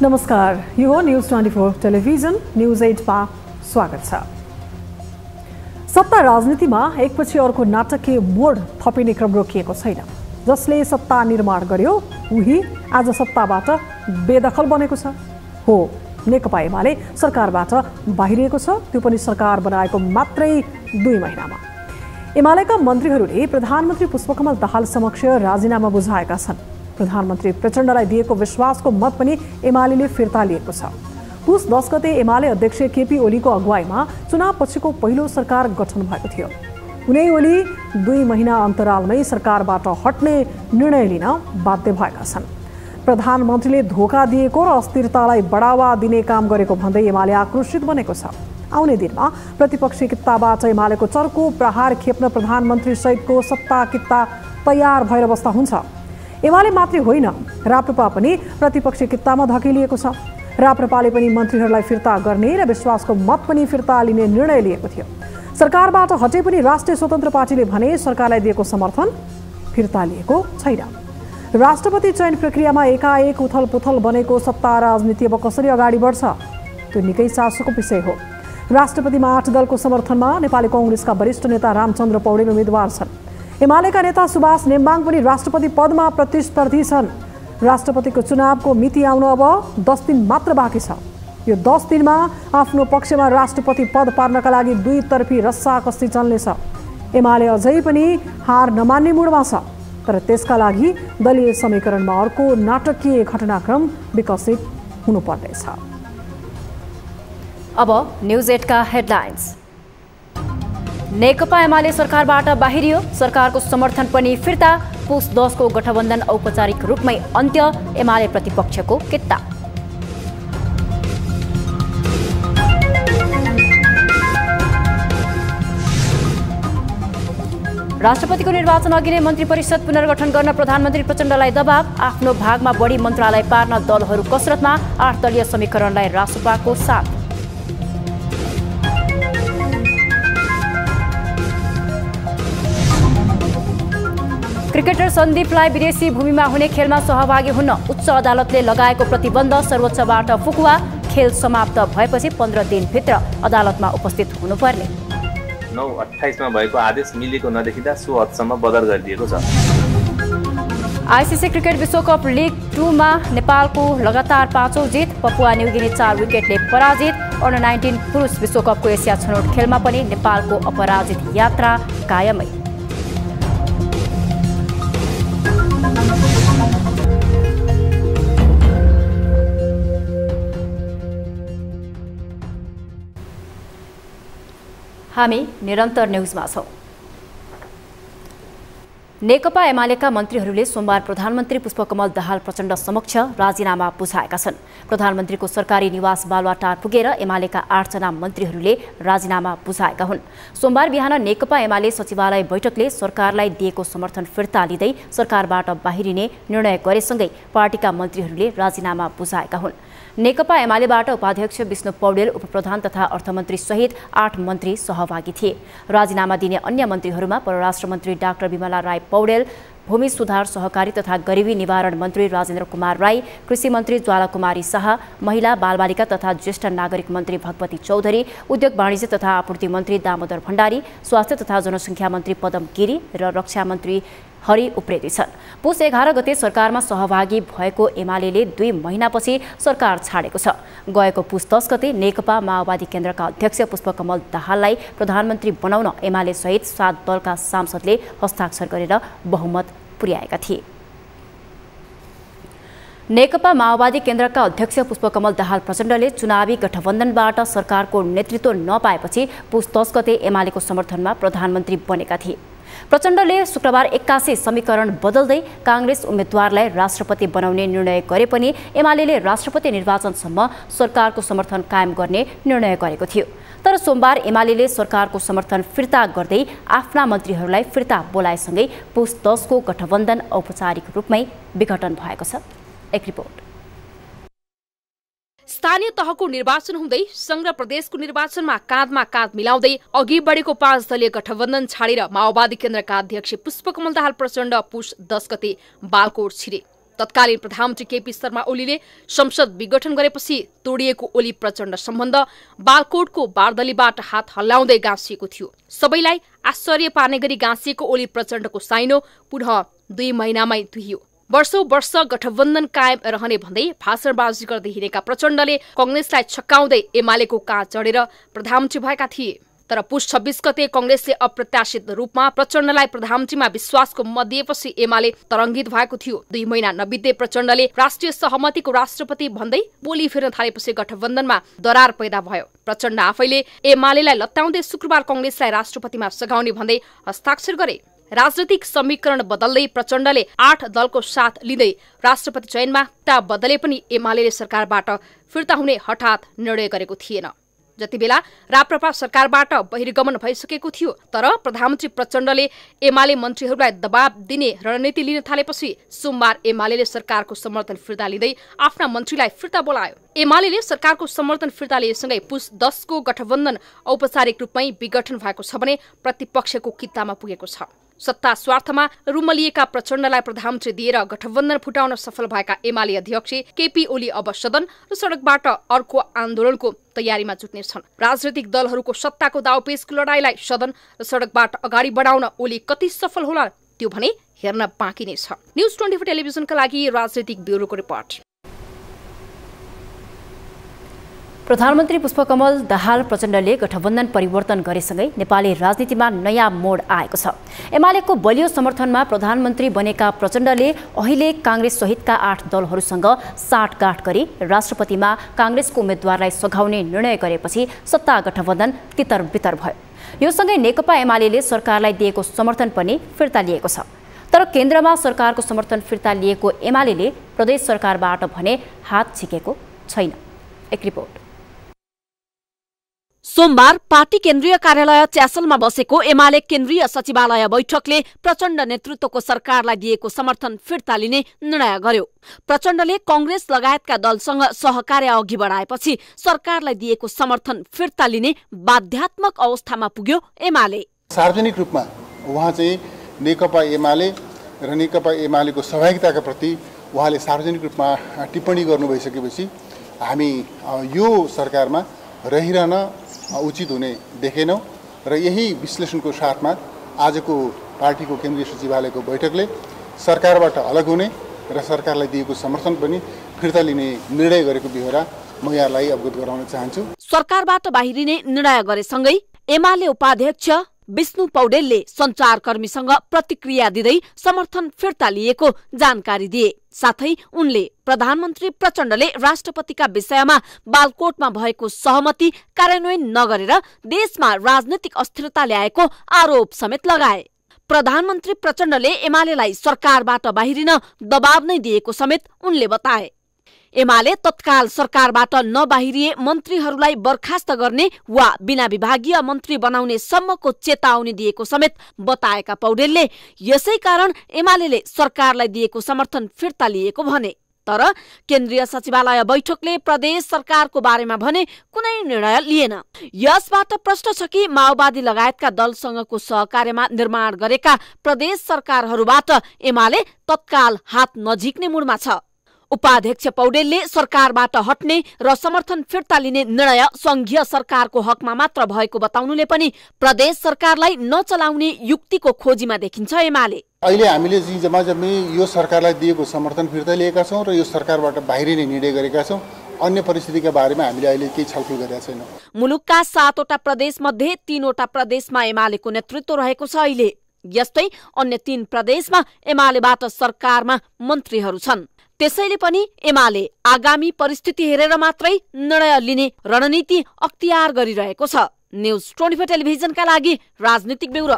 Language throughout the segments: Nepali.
नमस्कार, यो हो न्यूज 24 टेलिभिजन न्यूज 8 मा स्वागत छ। सत्ता राजनीतिमा एकपछि अर्को नाटकीय मोड थपिने क्रम रोकिएको छैन। जसले सत्ता निर्माण गर्यो उही आज सत्ताबाट बेदखल बनेको छ। हो, नेकपा एमाले सरकारबाट बाहिरिएको छ, त्यो पनि सरकार बनाएको मात्रै 2 महिनामा। एमालेका मन्त्रीहरूले प्रधानमन्त्री पुष्पकमल दाहाल समक्ष राजीनामा बुझाएका छन्। प्रधानमन्त्री प्रचण्डलाई दिएको विश्वासको मत पनि एमालेले फिर्ता लिएको छ। पुस 10 गते एमाले अध्यक्ष केपी ओलीको अगुवाईमा चुनावपछिको पहिलो सरकार गठन भएको थियो। उनै ओली 2 महिना अन्तरालमै सरकारबाट हट्ने निर्णय लिन बाध्य भएका छन्। प्रधानमन्त्रीले धोका दिएको र अस्थिरतालाई बढावा दिने काम गरेको भन्दै एमाले आक्रोशित बनेको छ। आउने दिनमा प्रतिपक्षी कित्ताबाट एमालेको चर्को प्रहार खेप्न प्रधानमन्त्री सहितको सत्ता कित्ता तयार भएर बस्दा हुन्छ। एमाले मात्रै होइन, राप्रपा पनि प्रतिपक्षी कित्तामा धकेलिएको छ। राप्रपाले पनि मन्त्रीहरूलाई फिर्ता गर्ने र विश्वासको मत पनि फिर्ता लिने निर्णय लिएको थियो। सरकारबाट हटे पनि राष्ट्रिय स्वतन्त्र पार्टीले भने सरकारलाई दिएको समर्थन फिर्ता लिएको छैन। राष्ट्रपति चयन प्रक्रियामा एकाएक उथलपुथल बनेको सत्ता राजनीति अब कसरी अगाडि बढ्छ, त्यो निकै चासोको विषय हो। राष्ट्रपतिमा 8 दलको समर्थनमा नेपाली कांग्रेसका वरिष्ठ नेता रामचन्द्र पौडेल उम्मेद्वार छन्। एमालेका नेता सुभाष नेम्बाङ पनि राष्ट्रपति पदमा प्रतिस्पर्धी छन्। राष्ट्रपतिको चुनावको मिति आउन अब 10 दिन मात्र बाँकी छ। यो 10 दिनमा आफ्नो पक्षमा राष्ट्रपति पद पार्नका लागि 2 तर्फी रस्साकस्सी चल्नेछ। एमाले अझै पनि हार नमान्ने मुडमा छ, तर त्यसका लागि दलीय समीकरणमा अर्को नाटकीय घटनाक्रम विकसित हुनुपर्नेछ। अब न्यूज 8 का हेडलाइन्स। नेकपा एमाले सरकारबाट बाहिरियो, सरकारको समर्थन पनि फिर्ता। पुस 10 को गठबन्धन औपचारिक रूपमै अन्त्य, एमाले प्रतिपक्षको कित्ता। राष्ट्रपतिको निर्वाचन अघि नै मन्त्री परिषद पुनर्गठन गर्न प्रधानमन्त्री प्रचण्डलाई दबाव। आफ्नो भागमा बढी मन्त्रालय पार्न दलहरू कसरतमा, 8 दलीय समीकरणलाई रासपाको साथ। क्रिकेटर सन्दीपलाई विदेशी भूमिमा हुने खेलमा सहभागी हुन उच्च अदालतले लगाएको प्रतिबन्ध सर्वोच्चबाट फुकुवा। खेल समाप्त भएपछि 15 दिनभित्र अदालतमा उपस्थित हुनुपर्ने। 9/28 मा भएको आदेश मिलेको नदेखिँदा सो हदसम्म बदर गरिदिएको छ। आईसीसी क्रिकेट विश्वकप लिग 2 मा नेपालको लगातार 5औं जित। पपुवा न्युगिनी 4 विकेटले पराजित। अन्डर 19 पुरुष विश्वकपको एसिया छनौट खेलमा पनि नेपालको अपराजित यात्रा कायमै। हामी निरन्तर न्यूजमा छौं। नेकपा एमालेका मन्त्रीहरूले सोमबार प्रधानमन्त्री पुष्पकमल दाहाल प्रचण्ड समक्ष राजीनामा बुझाएका छन्। प्रधानमन्त्रीको सरकारी निवास बालुवाटार पुगेर एमालेका 8 जना मन्त्रीहरूले राजीनामा बुझाएका हुन्। सोमबार बिहान नेकपा एमाले सचिवालय बैठकले सरकारलाई दिएको समर्थन फिर्ता लिँदै सरकारबाट बाहिरिने निर्णय गरेसँगै पार्टीका मन्त्रीहरूले राजीनामा बुझाएका हुन्। नेकपा एमालेबाट उपाध्यक्ष विष्णु पौडेल, उपप्रधान तथा अर्थमन्त्री सहित 8 मन्त्री सहभागी थिए। राजीनामा दिने अन्य मन्त्रीहरूमा परराष्ट्र मन्त्री डाक्टर विमला राय पौडेल, भूमि सुधार सहकारी तथा गरिबी निवारण मन्त्री राजेन्द्र कुमार राई, कृषि मन्त्री ज्वाला कुमारी शाह, महिला बालबालिका तथा ज्येष्ठ नागरिक मन्त्री भगवती चौधरी, उद्योग वाणिज्य तथा आपूर्ति मन्त्री दामोदर भण्डारी, स्वास्थ्य तथा जनसङ्ख्या मन्त्री पदम गिरी र रक्षा मन्त्री हरि उप्रेती छन्। पुस 11 गते सरकारमा सहभागी भएको एमालेले 2 महिनापछि सरकार छाडेको छ। गएको पुस 10 गते नेकपा माओवादी केन्द्रका अध्यक्ष पुष्पकमल दाहाललाई प्रधानमन्त्री बनाउन एमाले सहित 7 दलका सांसदले हस्ताक्षर गरेर बहुमत पुर्याएका थिए। नेकपा माओवादी केन्द्रका अध्यक्ष पुष्पकमल दाहाल प्रचण्डले चुनावी गठबन्धनबाट सरकारको नेतृत्व नपाएपछि पुस 10 गते एमालेको समर्थनमा प्रधानमन्त्री बनेका थिए। प्रचण्डले शुक्रबार 81 समीकरण बदल्दै कांग्रेस उम्मेदवारलाई राष्ट्रपति बनाउने निर्णय गरे पनि एमालेले राष्ट्रपति निर्वाचनसम्म सरकारको समर्थन कायम गर्ने निर्णय गरेको थियो। तर सोमबार एमालेले सरकारको समर्थन फिर्ता गर्दै आफ्ना मन्त्रीहरूलाई फिर्ता बोलाएसँगै पुस 10 को गठबन्धन औपचारिक रूपमै विघटन भएको छ। एक रिपोर्ट। स्थानीय तहको निर्वाचन हुँदै संघ र प्रदेशको निर्वाचनमा काँधमा काँध मिलाउँदै अघि बढेको 5 दलीय गठबन्धन छाडेर माओवादी केन्द्रका अध्यक्ष पुष्पकमल दाहाल प्रचण्ड पुस 10 गते बालकोट छिरे। तत्कालीन प्रधानमन्त्री केपी शर्मा ओलीले संसद विघटन गरेपछि तोडिएको ओली प्रचण्ड सम्बन्ध बालकोटको बारदलीबाट हात हल्लाउँदै गाँसिएको थियो। सबैलाई आश्चर्य पार्ने गरी गाँसिएको ओली प्रचण्डको साइनो पुनः 2 महिनामै धुइयो। वर्षौं वर्ष गठबन्धन कायम रहने भन्दै भाषणबाजी गर्दै हिँडेका प्रचण्डले कांग्रेसलाई छक्काउँदै एमालेको काँध चढेर प्रधानमन्त्री भएका थिए। तर पुस 26 गते कांग्रेसले अप्रत्याशित रूपमा प्रचण्डलाई प्रधानमन्त्रीमा विश्वासको मत दिएपछि एमाले तरङ्गित भएको थियो। 2 महिना नबित्दै प्रचण्डले राष्ट्रिय सहमतिको राष्ट्रपति भन्दै बोली फेर्न थालेपछि गठबन्धनमा दरार पैदा भयो। प्रचण्ड आफैले एमालेलाई लत्याउँदै शुक्रबार कांग्रेसलाई राष्ट्रपतिमा सघाउने भन्दै हस्ताक्षर गरे। राजनीतिक समीकरण बदल्दै प्रचण्डले 8 दलको साथ लिँदै राष्ट्रपति चयनमा बदले पनि एमालेले सरकारबाट फिर्ता हुने हठात निर्णय गरेको थिएन। जतिबेला राप्रपा सरकारबाट बहिर्गमन भइसकेको थियो, तर प्रधानमन्त्री प्रचण्डले एमाले मन्त्रीहरूलाई दबाब दिने रणनीति लिन थालेपछि सोमबार एमालेले सरकारको समर्थन फिर्ता लिँदै आफ्ना मन्त्रीलाई फिर्ता बोलायो। एमालेले सरकारको समर्थन फिर्ता लिएसँगै पुस 10 को गठबन्धन औपचारिक रूपमै विघटन भएको छ भने प्रतिपक्षको कित्तामा पुगेको छ। सत्ता स्वार्थमा रुमलिएका प्रचण्डलाई प्रधानमन्त्री दिएर गठबन्धन फुटाउन सफल भएका एमाले अध्यक्ष केपी ओली अब सदन र सडकबाट अर्को आन्दोलनको तयारीमा जुट्नेछन्। राजनीतिक दलहरूको सत्ताको दाउपेचको लडाईँलाई सदन र सडकबाट अगाडि बढाउन ओली कति सफल होला त्यो भने हेर्न बाँकी नै छ। न्यूज 24 टेलिभिजनका लागि राजनीतिक ब्युरोको रिपोर्ट। प्रधानमन्त्री पुष्पकमल दाहाल प्रचण्डले गठबन्धन परिवर्तन गरेसँगै नेपाली राजनीतिमा नयाँ मोड आएको छ। एमालेको बलियो समर्थनमा प्रधानमन्त्री बनेका प्रचण्डले अहिले कांग्रेस सहितका 8 दलहरूसँग साटगाँठ गरी राष्ट्रपतिमा कांग्रेसको उम्मेदवारलाई सघाउने निर्णय गरेपछि सत्ता गठबन्धन तितरबितर भयो। यो सँगै नेकपा एमालेले सरकारलाई दिएको समर्थन पनि फिर्ता लिएको छ। तर केन्द्रमा सरकारको समर्थन फिर्ता लिएको एमालेले प्रदेश सरकारबाट भने हात झिकेको छैन। एक रिपोर्ट। सोमबार पार्टी केन्द्रीय कार्यालय च्यासलमा बसेको एमाले केन्द्रीय सचिवालय बैठकले प्रचण्ड नेतृत्वको सरकारलाई दिएको समर्थन फिर्ता लिने निर्णय गर्यो। प्रचण्डले कांग्रेस लगायतका दलसँग सहकार्य अघि बढाएपछि सरकारलाई दिएको समर्थन फिर्ता लिने बाध्यात्मक अवस्थामा पुग्यो एमाले। सार्वजनिक रूपमा उहाँ चाहिँ नेकपा एमाले र नेकपा एमालेको सहभागिताका प्रति उहाँले सार्वजनिक रूपमा टिप्पणी गर्नु भइसकेपछि हामी यो सरकारमा रहिरहन उचित हुने देखेनौं र यही विश्लेषणको साथमा आजको पार्टीको केन्द्रीय सचिवालयको बैठकले सरकारबाट अलग हुने र सरकारलाई दिएको समर्थन पनि फिर्ता लिने निर्णय गरेको बेहोरा म यहाँलाई अवगत गराउन चाहन्छु। सरकारबाट बाहिरिने निर्णय गरेसँगै एमाले उपाध्यक्ष विष्णु पौडेलले सञ्चारकर्मीसँग प्रतिक्रिया दिँदै समर्थन फिर्ता लिएको जानकारी दिए। साथै उनले प्रधानमन्त्री प्रचण्डले राष्ट्रपतिका विषयमा बालकोटमा भएको सहमति कार्यान्वयन नगरेर देशमा राजनीतिक अस्थिरता ल्याएको आरोप समेत लगाए। प्रधानमन्त्री प्रचण्डले एमालेलाई सरकारबाट बाहिरिन दबाब नै दिएको समेत उनले बताए। एमाले तत्काल सरकारबाट नबाहिरिए मन्त्रीहरूलाई बर्खास्त गर्ने वा बिना विभागीय मन्त्री बनाउने सम्मको चेतावनी दिएको समेत बताएका पौडेलले यसै कारण एमालेले सरकारलाई दिएको समर्थन फिर्ता लिएको भने। तर केन्द्रीय सचिवालय बैठकले प्रदेश सरकारको बारेमा भने कुनै निर्णय लिएन। यसबाट प्रश्न छ कि माओवादी लगायतका दलसँगको सहकार्यमा निर्माण गरेका प्रदेश सरकारहरूबाट एमाले तत्काल हात नझिक्ने मुडमा छ। उपाध्यक्ष पौडेलले सरकारबाट हट्ने र समर्थन फिर्ता लिने निर्णय संघीय सरकारको हकमा मात्र भएको बताउनुले पनि प्रदेश सरकारलाई नचलाउने युक्तिको खोजीमा देखिन्छ एमाले। अहिले हामीले जम्माजम्मी यो सरकारलाई दिएको समर्थन फिर्ता लिएका छौं र यो सरकारबाट बाहिरिने निर्णय गरेका छौं। अन्य परिस्थितिका बारेमा हामीले अहिले केही छलफल गरेका छैनौं। मुलुकका 7 वटा प्रदेश मध्ये 3 वटा प्रदेशमा एमालेको नेतृत्व रहेको छ अहिले। यस्तै अन्य 3 प्रदेशमा एमालेबाट सरकारमा मन्त्रीहरू छन्। त्यसैले पनि एमाले आगामी परिस्थिति हेरेर मात्रै निर्णय लिने रणनीति अख्तियार गरिरहेको छ। न्यूज 24 टेलिभिजनका लागि राजनीतिक ब्युरो।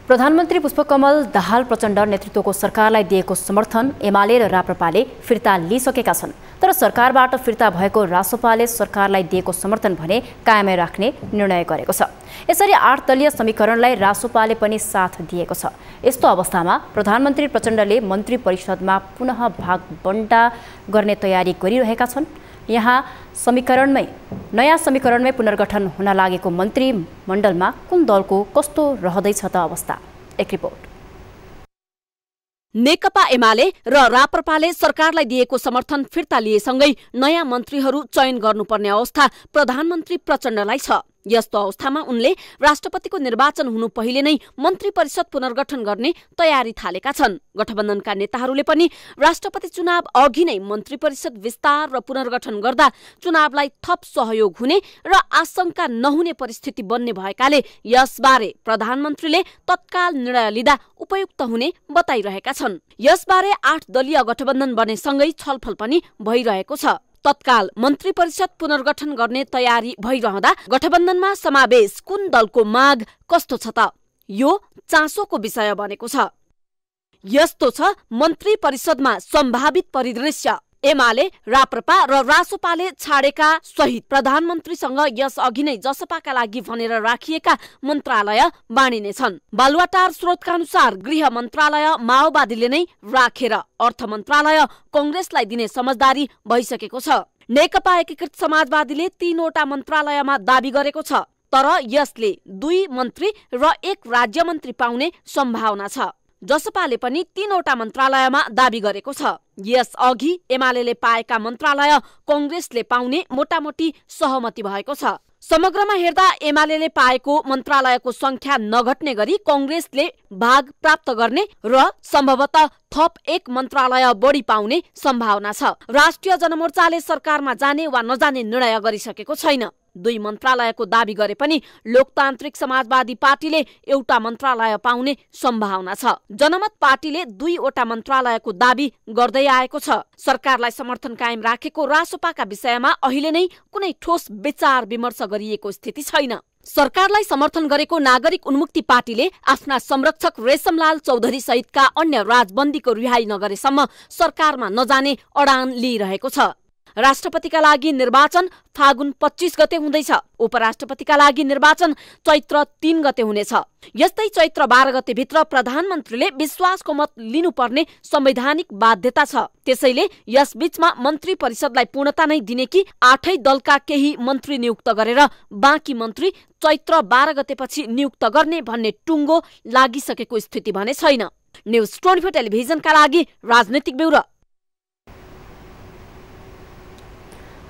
प्रधानमन्त्री पुष्पकमल दाहाल प्रचण्ड नेतृत्वको सरकारलाई दिएको समर्थन एमाले र राप्रपाले फिर्ता लिइसकेका छन्। तर सरकारबाट फिर्ता भएको रासोपाले सरकारलाई दिएको समर्थन भने कायमै राख्ने निर्णय गरेको छ। यसरी 8 दलीय समीकरणलाई रासोपाले पनि साथ दिएको छ। यस्तो अवस्थामा प्रधानमन्त्री प्रचण्डले मन्त्री परिषदमा पुनः भागबण्टा गर्ने तयारी गरिरहेका छन्। यहाँ नयाँ समीकरणमै पुनर्गठन हुन लागेको मन्त्री मण्डलमा कुन दलको कस्तो रहँदैछ त अवस्था? एक रिपोर्ट। नेकपा एमाले र राप्रपाले सरकारलाई दिएको समर्थन फिर्ता लिएसँगै नयाँ मन्त्रीहरू चयन गर्नुपर्ने अवस्था प्रधानमन्त्री प्रचण्डलाई छ। यस्तो अवस्थामा उनले राष्ट्रपतिको निर्वाचन हुनु पहिले नै मन्त्री परिषद पुनर्गठन गर्ने तयारी थालेका छन्। गठबन्धनका नेताहरूले पनि राष्ट्रपति चुनाव अघि नै मन्त्री परिषद विस्तार र पुनर्गठन गर्दा चुनावलाई थप सहयोग हुने र आशंका नहुने परिस्थिति बन्ने भएकाले यसबारे प्रधानमन्त्रीले तत्काल निर्णय लिँदा उपयुक्त हुने बताइरहेका छन्। यसबारे 8 दलीय गठबन्धन बनेसँगै छलफल पनि भइरहेको छ। तत्काल मन्त्री परिषद पुनर्गठन गर्ने तयारी भइरहँदा गठबन्धनमा समावेश कुन दलको माग कस्तो छ त? यो चासोको विषय बनेको छ। यस्तो छ मन्त्री परिषदमा सम्भावित परिदृश्य। एमाले, राप्रपा र रासोपाले छाडेका सहित प्रधानमन्त्रीसँग यस अघि नै जसपाका लागि भनेर राखिएका मन्त्रालय बाँडिनेछन्। बालुवाटार स्रोतका अनुसार गृह मन्त्रालय माओवादीले नै राखेर अर्थ मन्त्रालय कांग्रेसलाई दिने समझदारी भइसकेको छ। नेकपा एकीकृत समाजवादीले 3 वटा मन्त्रालयमा दाबी गरेको छ। तर यसले 2 मन्त्री र 1 राज्य मन्त्री पाउने सम्भावना छ। जसपाले पनि 3 वटा मन्त्रालयमा दाबी गरेको छ। यस अघि एमालेले पाएका मन्त्रालय कांग्रेसले पाउने मोटामोटी सहमति भएको छ। समग्रमा हेर्दा एमालेले पाएको मन्त्रालयको संख्या नघट्ने गरी कांग्रेसले भाग प्राप्त गर्ने र सम्भवतः थप 1 मन्त्रालय बढी पाउने सम्भावना छ। राष्ट्रिय जनमोर्चाले सरकारमा जाने वा नजाने निर्णय गरिसकेको छैन। 2 मन्त्रालयको दाबी गरे पनि लोकतान्त्रिक समाजवादी पार्टीले एउटा मन्त्रालय पाउने सम्भावना छ। जनमत पार्टीले 2 वटा मन्त्रालयको दाबी गर्दै आएको छ। सरकारलाई समर्थन कायम राखेको रासोपाका विषयमा अहिले नै कुनै ठोस विचार विमर्श गरिएको स्थिति छैन। सरकारलाई समर्थन गरेको नागरिक उन्मुक्ति पार्टीले आफ्ना संरक्षक रेशमलाल चौधरी सहितका अन्य राजबन्दीको रिहाई नगरेसम्म सरकारमा नजाने अडान लिइरहेको छ। राष्ट्रपतिका लागि निर्वाचन फागुन 25 गते हुँदैछ। उपराष्ट्रपतिका लागि निर्वाचन चैत्र 3 गते हुनेछ। यस्तै चैत्र 12 गते भित्र प्रधानमन्त्रीले विश्वासको मत लिनुपर्ने संवैधानिक बाध्यता छ। त्यसैले यस बीचमा मन्त्री परिषदलाई पूर्णता नै दिने कि 8 दलका केही मन्त्री नियुक्त गरेर बाँकी मन्त्री चैत्र 12 गतेपछि नियुक्त गर्ने भन्ने टुङ्गो लागिसकेको स्थिति भने छैन। न्यूज 24 टेलिभिजनका लागि राजनीतिक ब्युरो।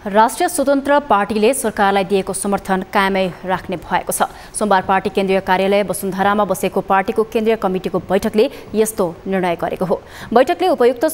राष्ट्रिय स्वतन्त्र पार्टीले सरकारलाई दिएको समर्थन कायमै राख्ने भएको छ। सोमबार पार्टी केन्द्रीय कार्यालय वसुन्धरामा बसेको पार्टीको केन्द्रीय कमिटीको बैठकले यस्तो निर्णय गरेको हो। बैठकले उपयुक्त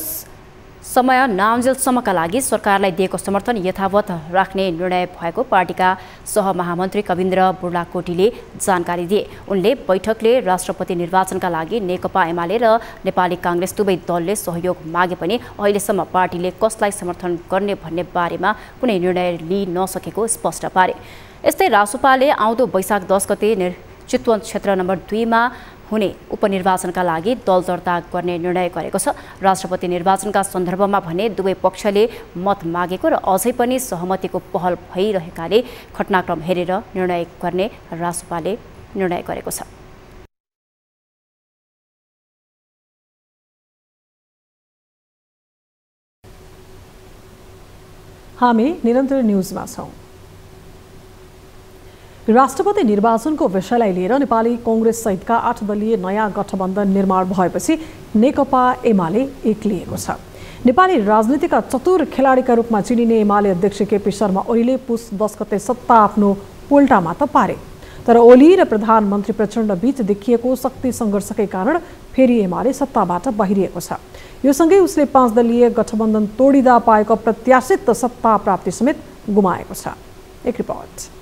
समय नआउन्जेलसम्मका लागि सरकारलाई दिएको समर्थन यथावत राख्ने निर्णय भएको पार्टीका सहमहामन्त्री कविन्द्र बुर्लाकोटीले जानकारी दिए। उनले बैठकले राष्ट्रपति निर्वाचनका लागि नेकपा एमाले र नेपाली कांग्रेस दुवै दलले सहयोग मागे पनि अहिलेसम्म पार्टीले कसलाई समर्थन गर्ने भन्ने बारेमा कुनै निर्णय लिइ नसकेको स्पष्ट पारे। यस्तै रासोपाले आउँदो वैशाख 10 गते चितवन क्षेत्र नम्बर 2 मा हुने उपनिर्वाचनका लागि दल दर्ता गर्ने निर्णय गरेको छ। राष्ट्रपति निर्वाचनका सन्दर्भमा भने दुवै पक्षले मत मागेको र अझै पनि सहमतिको पहल भइरहेकाले घटनाक्रम हेरेर निर्णय गर्ने रासोपाले निर्णय गरेको छ। हामी निरन्तर न्यूजमा छौं। राष्ट्रपति निर्वाचनको विषयलाई लिएर नेपाली कांग्रेस सहितका 8 दलीय नयाँ गठबन्धन निर्माण भएपछि नेकपा एमाले एक्लिएको छ। नेपाली राजनीतिका चतुर खेलाडीका रूपमा चिनिने एमाले अध्यक्ष केपी शर्मा ओलीले पुस 10 गते सत्ता आफ्नो पोल्टामा त पारे। तर ओली र प्रधानमन्त्री प्रचण्ड बीच देखिएको शक्ति सङ्घर्षकै कारण फेरि एमाले सत्ताबाट बाहिरिएको छ। यो सँगै उसले 5 दलीय गठबन्धन तोडिँदा पाएको प्रत्याशित सत्ता प्राप्ति समेत गुमाएको छ। एक रिपोर्ट।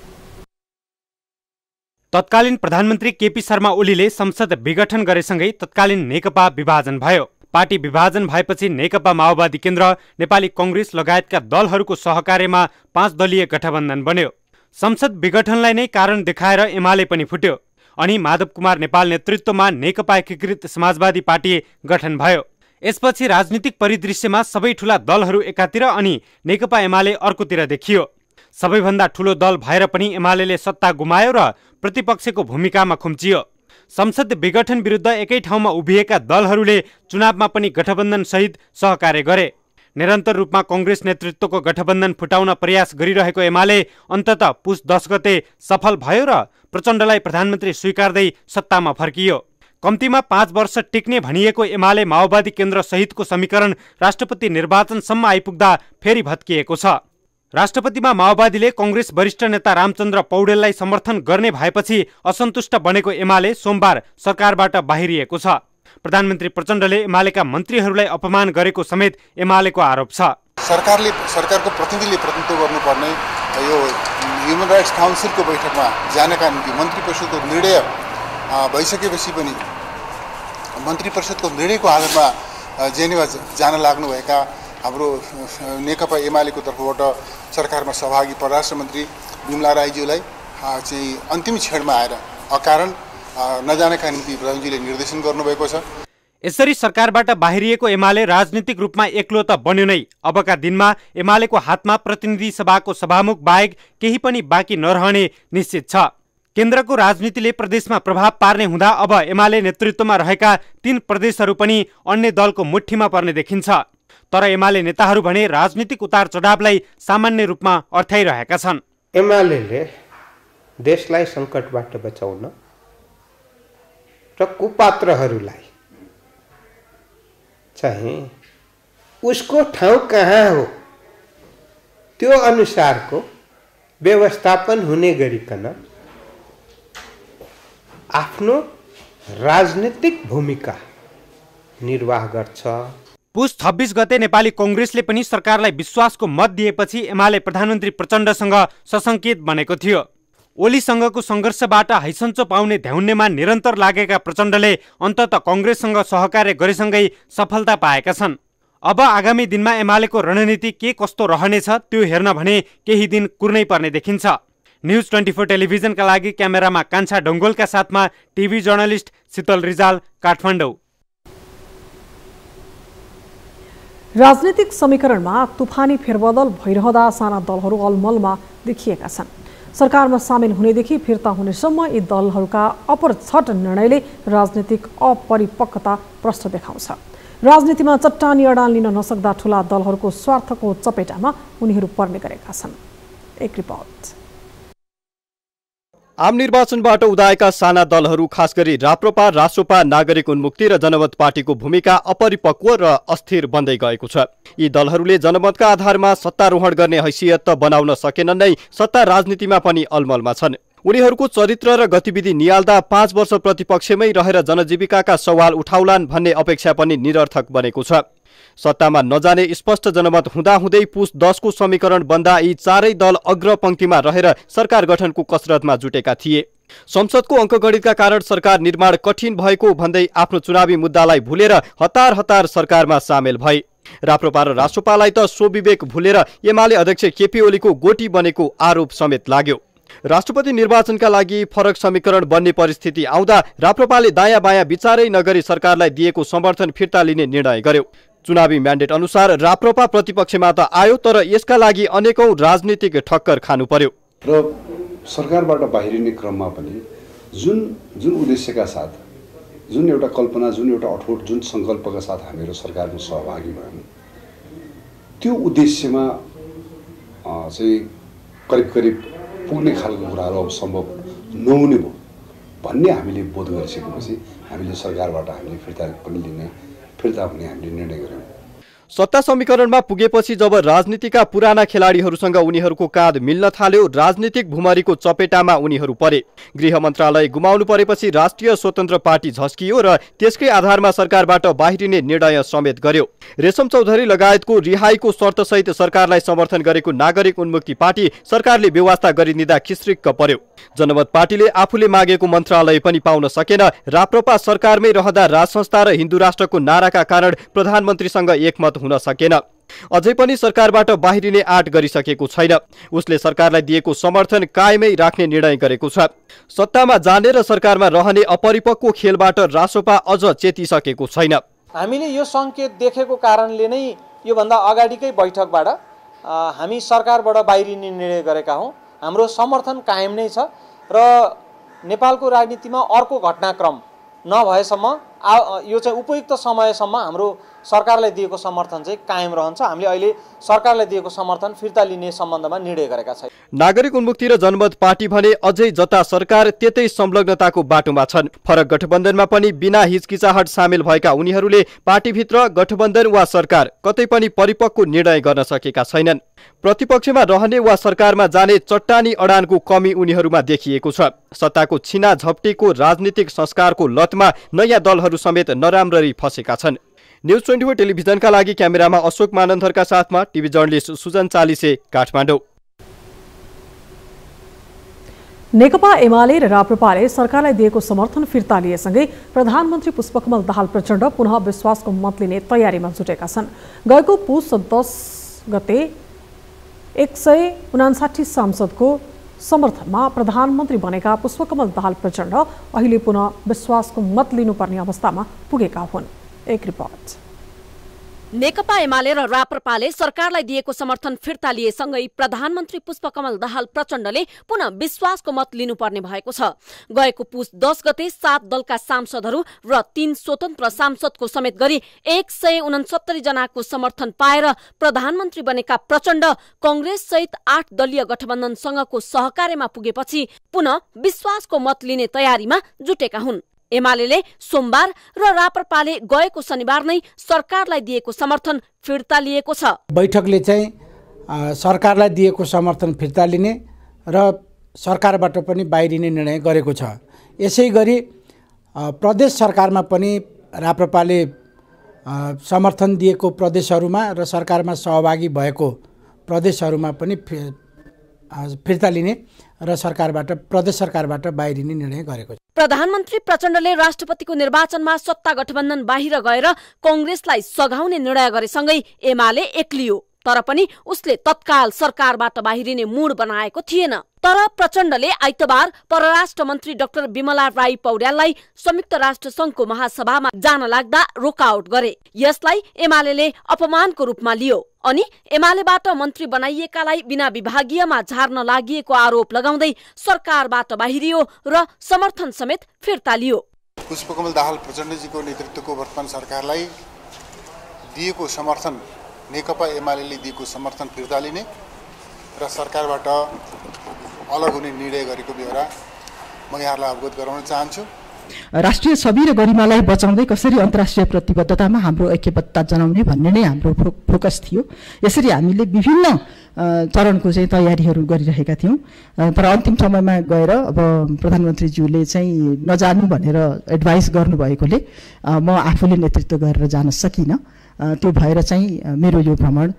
तत्कालीन प्रधानमन्त्री केपी शर्मा ओलीले संसद विघटन गरेसँगै तत्कालीन नेकपा विभाजन भयो। पार्टी विभाजन भएपछि नेकपा माओवादी केन्द्र, नेपाली कांग्रेस लगायतका दलहरूको सहकार्यमा 5 दलीय गठबन्धन बन्यो। संसद विघटनलाई नै कारण देखाएर एमाले पनि फुट्यो। अनि माधव कुमार नेपाल नेतृत्वमा नेकपा एकीकृत समाजवादी पार्टी गठन भयो। यसपछि राजनीतिक परिदृश्यमा सबै ठूला दलहरू एकातिर अनि नेकपा एमाले अर्कोतिर देखियो। सबैभन्दा ठूलो दल भएर पनि एमाले सत्ता गुमायो र प्रतिपक्षको भूमिकामा खुम्चियो। संसद विघटन विरुद्ध एकै ठाउँमा उभिएका दलहरूले चुनावमा पनि गठबन्धन सहित सहकार्य गरे। निरन्तर रूपमा कांग्रेस नेतृत्वको गठबन्धन फुटाउन प्रयास गरिरहेको एमाले अन्ततः पुस 10 गते सफल भयो र प्रचण्डलाई प्रधानमन्त्री स्वीकार्दै सत्तामा फर्कियो। कम्तीमा 5 वर्ष टिक्ने भनिएको एमाले माओवादी केन्द्र सहितको समीकरण राष्ट्रपति निर्वाचनसम्म आइपुग्दा फेरि भत्किएको छ। राष्ट्रपतिमा माओवादीले कांग्रेस वरिष्ठ नेता रामचन्द्र पौडेललाई समर्थन गर्ने भएपछि असन्तुष्ट बनेको एमाले सोमबार सरकारबाट बाहिरिएको छ। प्रधानमन्त्री प्रचण्डले एमालेका मन्त्रीहरूलाई अपमान गरेको समेत एमालेको आरोप छ। सरकारको प्रतिनिधिले प्रतिनिधित्व गर्नुपर्ने यो ह्युमन राइट्स काउन्सिलको बैठकमा जानका निम्ति मन्त्री परिषदको निर्णय भइसकेपछि पनि मन्त्री परिषदको निर्णयको आधारमा जेनेवा जान लाग्नुभएका हाम्रो नेकपा एमालेको तर्फबाट सरकारमा सहभागी परराष्ट्र मन्त्री बिमला राईज्यूलाई चाहिँ अन्तिम क्षणमा आएर अकारण नजानका निम्ति प्रधानमन्त्रीले निर्देशन गर्नुभएको छ। यसरी सरकारबाट बाहिरिएको एमाले राजनीतिक रूपमा एक्लो त बन्यो नै, अबका दिनमा एमालेको हातमा प्रतिनिधि सभाको सभामुख बाहेक केही पनि बाँकी नरहने निश्चित छ। केन्द्रको राजनीतिले प्रदेशमा प्रभाव पार्ने हुँदा अब एमाले नेतृत्वमा रहेका 3 प्रदेशहरू पनि अन्य दलको मुठ्ठीमा पर्ने देखिन्छ। तर एमाले नेताहरू भने राजनीतिक उतार चढावलाई सामान्य रूपमा अर्थाइरहेका छन्। एमालेले देशलाई सङ्कटबाट बचाउन र कुपात्रहरूलाई चाहिँ उसको ठाउँ कहाँ हो त्यो अनुसारको व्यवस्थापन हुने गरिकन आफ्नो राजनीतिक भूमिका निर्वाह गर्छ। पुस 26 गते नेपाली कांग्रेसले पनि सरकारलाई विश्वासको मत दिएपछि एमाले प्रधानमन्त्री प्रचण्डसँग सशंकित बनेको थियो। ओलीसँगको सङ्घर्षबाट हैसन्चो पाउने ध्याउन्नेमा निरन्तर लागेका प्रचण्डले अन्ततः कांग्रेससँग सहकार्य गरेसँगै सफलता पाएका छन्। अब आगामी दिनमा एमालेको रणनीति के कस्तो रहनेछ त्यो हेर्न भने केही दिन कुर्नै पर्ने देखिन्छ। न्यूज 24 टेलिभिजनका लागि क्यामेरामा कान्छा डङ्गोलका साथमा टिभी जर्नलिस्ट शीतल रिजाल, काठमाडौँ। राजनीतिक समीकरणमा तुफानी फेरबदल भइरहँदा साना दलहरू अलमलमा देखिएका छन्। सरकारमा सामेल हुनेदेखि फिर्ता हुनेसम्म यी दलहरूका अपरछट निर्णयले राजनीतिक अपरिपक्वता प्रश्न देखाउँछ। राजनीतिमा चट्टानी अडान लिन नसक्दा ठूला दलहरूको स्वार्थको चपेटामा उनीहरू पर्ने गरेका छन्। एक रिपोर्ट। आम निर्वाचनबाट उदाएका साना दलहरू खास गरी राप्रपा, रासोपा, नागरिक उन्मुक्ति र जनमत पार्टीको भूमिका अपरिपक्व र अस्थिर बन्दै गएको छ। यी दलहरूले जनमतका आधारमा सत्तारोहण गर्ने हैसियत त बनाउन सकेनन् नै, सत्ता राजनीतिमा पनि अलमलमा छन्। उनीहरूको चरित्र र गतिविधि नियाल्दा 5 वर्ष प्रतिपक्षमै रहेर जनजीविकाका सवाल उठाउलान् भन्ने अपेक्षा पनि निरर्थक बनेको छ। सत्तामा नजाने स्पष्ट जनमत हुँदाहुँदै पुस 10 को समीकरण बन्दा यी चारै दल अग्रपंक्तिमा रहेर सरकार गठनको कसरतमा जुटेका थिए। संसदको अङ्कगणितका कारण सरकार निर्माण कठिन भएको भन्दै आफ्नो चुनावी मुद्दालाई भुलेर हतार हतार सरकारमा सामेल भए। राप्रपा र रासोपालाई त स्वविवेक भुलेर एमाले अध्यक्ष केपी ओलीको गोटी बनेको आरोप समेत लाग्यो। राष्ट्रपति निर्वाचनका लागि फरक समीकरण बन्ने परिस्थिति आउँदा राप्रपाले दायाँ बायाँ विचारै नगरी सरकारलाई दिएको समर्थन फिर्ता लिने निर्णय गर्यो। चुनावी म्यान्डेट अनुसार राप्रपा प्रतिपक्षमा त आयो, तर यसका लागि अनेकौं राजनीतिक ठक्कर खानु पर्यो र सरकारबाट बाहिरिने क्रममा पनि जुन उद्देश्यका साथ, जुन एउटा कल्पना, जुन एउटा अठोट, जुन संकल्पका साथ हामीहरू सरकारमा सहभागी भयौँ, त्यो उद्देश्यमा चाहिँ करिब पुग्ने खालको कुराहरू अब सम्भव नहुने भयो भन्ने हामीले बोध गरिसकेपछि हामीले सरकारबाट हामीले फिर्ता हुने हामीले निर्णय गर्यौँ। सत्ता समीकरणमा पुगेपछि जब राजनीतिका पुराना खेलाडीहरूसँग उनीहरूको काँध मिल्न थाल्यो, राजनीतिक भुमरीको चपेटामा उनीहरू परे। गृह मन्त्रालय गुमाउनु परेपछि राष्ट्रिय स्वतन्त्र पार्टी झस्कियो र त्यसकै आधारमा सरकारबाट बाहिरिने निर्णय समेत गर्यो। रेशम चौधरी लगायतको रिहाईको शर्तसहित सरकारलाई समर्थन गरेको नागरिक उन्मुक्ति पार्टी सरकारले व्यवस्था गरिदिँदा खिस्रिक्क पर्यो। जनमत पार्टीले आफूले मागेको मन्त्रालय पनि पाउन सकेन। राप्रपा सरकारमै रहँदा राजसंस्था र हिन्दू राष्ट्रको नाराका कारण प्रधानमन्त्रीसँग एकमत हुन सकेन। अझै पनि सरकारबाट बाहिरिने आँट गरिसकेको छैन। उसले सरकारलाई दिएको समर्थन कायमै राख्ने निर्णय गरेको छ। सत्तामा जाने र सरकारमा रहने अपरिपक्व खेलबाट रासोपा अझ चेतिसकेको छैन। हामीले यो संकेत देखेको कारणले नै योभन्दा अगाडिकै बैठकबाट हामी सरकारबाट बाहिरिने निर्णय गरेका हौँ। हाम्रो समर्थन कायम नै छ र नेपालको राजनीतिमा अर्को घटनाक्रम नभएसम्म यो चाहिँ उपयुक्त समयसम्म हाम्रो सरकारलाई दिएको समर्थन चाहिँ कायम रहन्छ। हामीले अहिले सरकारलाई दिएको समर्थन फिर्ता लिने सम्बन्धमा निर्णय गरेका छौँ। नागरिक उन्मुक्ति र जनमत पार्टी भने अझै जता सरकार त्यतै संलग्नताको बाटोमा छन्। फरक गठबन्धनमा पनि बिना हिचकिचाहट सामेल भएका उनीहरूले पार्टीभित्र गठबन्धन वा सरकार कतै पनि परिपक्व निर्णय गर्न सकेका छैनन्। प्रतिपक्षमा रहने वा सरकारमा जाने चट्टानी अडानको कमी उनीहरूमा देखिएको छ। सत्ताको छिना झप्टीको राजनीतिक संस्कारको लतमा नयाँ दलहरू समेत नराम्ररी फसेका छन्। न्युज 24 टेलिभिजनका लागि क्यामेरामा अशोक मानन्धरका साथमा टिभी जर्नलिस्ट सुजन चालिसे, काठमाडौँ। नेकपा एमाले र राप्रपाले सरकारलाई दिएको समर्थन फिर्ता लिएसँगै प्रधानमन्त्री पुष्पकमल दाहाल प्रचण्ड पुनः विश्वासको मत लिने तयारीमा जुटेका छन्। गएको पुस 10 गते 159 सांसदको समर्थनमा प्रधानमन्त्री बनेका पुष्पकमल दाहाल प्रचण्ड अहिले पुनः विश्वासको मत लिनुपर्ने अवस्थामा पुगेका हुन्। एक रिपोर्ट। नेकपा एमाले र राप्रपाले सरकारलाई दिएको समर्थन फिर्ता लिएसँगै प्रधानमन्त्री पुष्पकमल दाहाल प्रचण्डले पुनः विश्वासको मत लिनुपर्ने भएको छ। गएको पुस 10 गते 7 दलका सांसदहरू र 3 स्वतन्त्र सांसदको समेत गरी 169 जनाको समर्थन पाएर प्रधानमन्त्री बनेका प्रचण्ड कंग्रेस सहित 8 दलीय गठबन्धनसँगको सहकार्यमा पुगेपछि पुनः विश्वासको मत लिने तयारीमा जुटेका हुन्। एमाले सोमबार र राप्रपाले गएको शनिबार नै सरकारलाई दिएको समर्थन फिर्ता लिएको छ। बैठकले चाहिँ सरकारलाई दिएको समर्थन फिर्ता लिने र सरकारबाट पनि बाहिरिने निर्णय गरेको छ। यसै गरी प्रदेश सरकारमा पनि राप्रपाले समर्थन दिएको प्रदेशहरूमा र सरकारमा सहभागी भएको प्रदेशहरूमा पनि फिर्ता लिने र प्रदेश सरकारबाट बाहिरिने निर्णय गरेको छ। प्रधानमन्त्री प्रचण्डले राष्ट्रपतिको निर्वाचनमा सत्ता गठबन्धन बाहिर गएर कांग्रेसलाई सघाउने निर्णय गरेसँगै एमाले एक्लियो। तर पनि उसले तत्काल सरकारबाट बाहिरिने मूड बनाएको थिएन। तर प्रचण्डले आइतबार परराष्ट्र मन्त्री डाक्टर बिमला राई पौड्याललाई संयुक्त राष्ट्र संघको महासभामा जान लाग्दा रोकआउट गरे। यसलाई एमाले अपमानको रूपमा लियो अनि एमालेबाट मन्त्री बनाइएकालाई बिना विभागीयमा झार्न लागिएको आरोप लगाउँदै सरकारबाट बाहिरियो र समर्थन समेत फिर्ता लियो। पुष्पकमल दाहाल प्रचण्डजीको नेतृत्वको वर्तमान सरकारलाई दिएको समर्थन, नेकपा एमाले दिएको समर्थन फिर्ता लिने र सरकारबाट अलग हुने निर्णय गरेको बेहोरा म यहाँलाई अवगत गराउन चाहन्छु। राष्ट्रिय छवि र गरिमालाई बचाउँदै कसरी अन्तर्राष्ट्रिय प्रतिबद्धतामा हाम्रो ऐक्यबद्धता जनाउने भन्ने नै हाम्रो फोकस थियो। यसरी हामीले विभिन्न चरणको चाहिँ तयारीहरू गरिरहेका थियौँ। तर अन्तिम समयमा गएर अब प्रधानमन्त्रीज्यूले चाहिँ नजानु भनेर एडभाइस गर्नुभएकोले म आफूले नेतृत्व गरेर जान सकिनँ। त्यो भएर चाहिँ मेरो यो भ्रमण